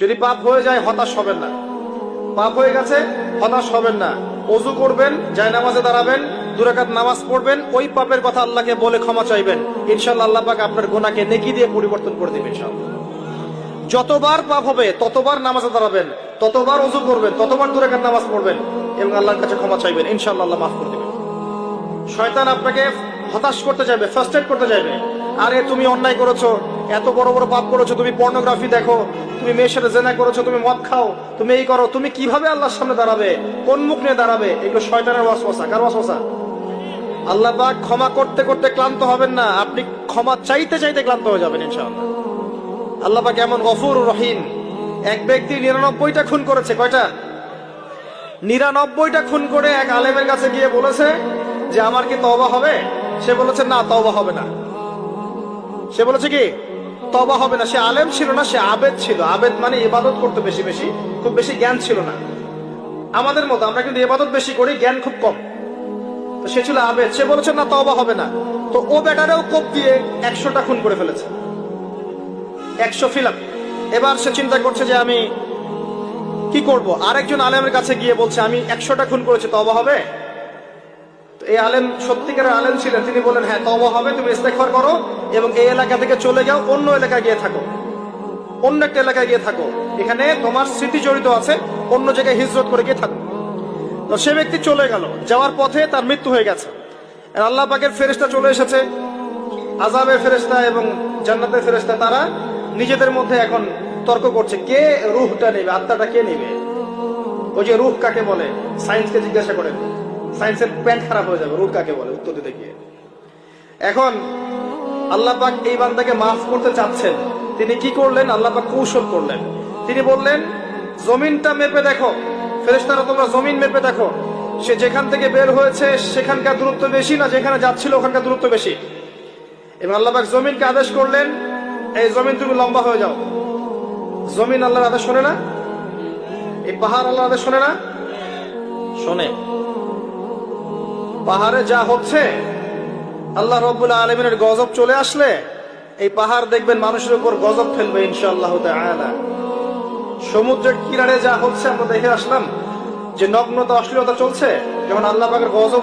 যদি পাপ হয়ে যায় হতাশ হবেন না, পাপ হয়ে গেছে হতাশ হবেন না। ওযু করবেন, জায়নামাজে দাঁড়াবেন, 2 রাকাত নামাজ পড়বেন, ওই পাপের কথা আল্লাহকে বলে ক্ষমা চাইবেন। ইনশাআল্লাহ আল্লাহ পাক আপনার গুনাহকে নেকি দিয়ে পরিবর্তন করে দিবেন ইনশাআল্লাহ। যতবার পাপ হবে ততবার নামাজে দাঁড়াবেন, ততবার ওযু করবেন, ততবার 2 রাকাত নামাজ পড়বেন এবং আল্লাহর কাছে ক্ষমা চাইবেন। ইনশাআল্লাহ আল্লাহ মাফ করে দিবেন। শয়তান আপনাকে হতাশ করতে চাইবে, ফ্রাস্ট্রেট করতে চাইবে। আরে তুমি অন্যায় করেছো, এত বড় বড় পাপ করেছো, তুমি পর্নোগ্রাফি দেখো, তুমি মেয়ের সাথে জেনা করেছো, তুমি মদ খাও, তুমি এই করো, তুমি কিভাবে আল্লাহর সামনে দাঁড়াবে, কোন মুখ নিয়ে দাঁড়াবে? এগুলো শয়তানের ওয়াসওয়াসা। কার ওয়াসওয়াসা? আল্লাহ পাক ক্ষমা করতে করতে ক্লান্ত হবেন না, আপনি ক্ষমা চাইতে চাইতে ক্লান্ত হয়ে যাবেন ইনশাআল্লাহ। আল্লাহ পাক এমন গফুর রহিম। এক ব্যক্তি 99টা খুন করেছে। কয়টা? 99টা খুন করে এক আলেমের কাছে গিয়ে বলেছে যে আমার কি তওবা হবে? সে বলেছে না, তওবা হবে না। সে বলেছে কি তওবা হবে না। সে আলেম ছিল না, সে আবেদ ছিল। আবেদ মানে ইবাদত করতে বেশি বেশি, খুব বেশি জ্ঞান ছিল না। আমাদের মতো আমরা কিন্তু ইবাদত বেশি করি, জ্ঞান খুব কম। তো সে ছিল আবেদ, সে বলেছে না তওবা হবে না। তো ও বেটারেও কোপ দিয়ে 100টা খুন করে ফেলেছে, 100 ফিলাপ। এবার সে চিন্তা করছে যে আমি কি করব। আরেকজন আলেমের কাছে গিয়ে বলছে আমি 100টা খুন করেছি, তওবা হবে? এই আলেম সত্যিকারের আলেম ছিলেন, তিনি বলেন হ্যাঁ তওবা হবে, তুমি ইস্তেগফার করো এবং এই এলাকা থেকে চলে যাও, অন্য এলাকায় গিয়ে থাকো, অন্য একটা এলাকায় গিয়ে থাকো, এখানে তোমার স্মৃতি জড়িত আছে, অন্য জায়গায় হিজরত করে গিয়ে থাকো। তো সে ব্যক্তি চলে গেল, যাওয়ার পথে তার মৃত্যু হয়ে গেছে। আর আল্লাহ পাকের ফেরেশতা চলে এসেছে, আযাবের ফেরেশতা এবং জান্নাতের ফেরেশতা, তারা নিজেদের মধ্যে এখন তর্ক করছে কে রূহটা নেবে, আত্মাটা কে নেবে। ওই যে রূহ কাকে বলে, সায়েন্সকে জিজ্ঞাসা করেন, সায়েন্সের প্যান্ট খারাপ হয়ে যাবে। রূহ কাকে বলে উত্তর দিতে গিয়ে। এখন আল্লাহ পাক এই বান্দাকে মাফ করতে চাচ্ছেন, তিনি কি করলেন? আল্লাহ পাক কৌশল করলেন। তিনি বললেন জমিনটা মেপে দেখো, ফেরেশতারা তোমরা জমিন মেপে দেখো, সে যেখান থেকে বের হয়েছে সেখানকার দূরত্ব বেশি না যেখানে যাচ্ছিল ওখানকার দূরত্ব বেশি। এবং আল্লাহ পাক জমিনকে আদেশ করলেন এই জমিন তুমি লম্বা হয়ে যাও। জমিন আল্লাহর আদেশ শোনে না? এই পাহাড় আল্লাহর আদেশ শোনে না? শোনে। পাহাড়ে যা হচ্ছে, আল্লাহ রাব্বুল আলামিনের গজব চলে আসলে এই পাহাড় দেখবেন মানুষের উপর গজব ফেলবে ইনশাআল্লাহ তাআলা। সমুদ্রের কিনারে যা হচ্ছে আমরা দেখে আসলাম যে নগ্নতা, অশ্লীলতা চলছে, যেমন আল্লাহ পাকের গজব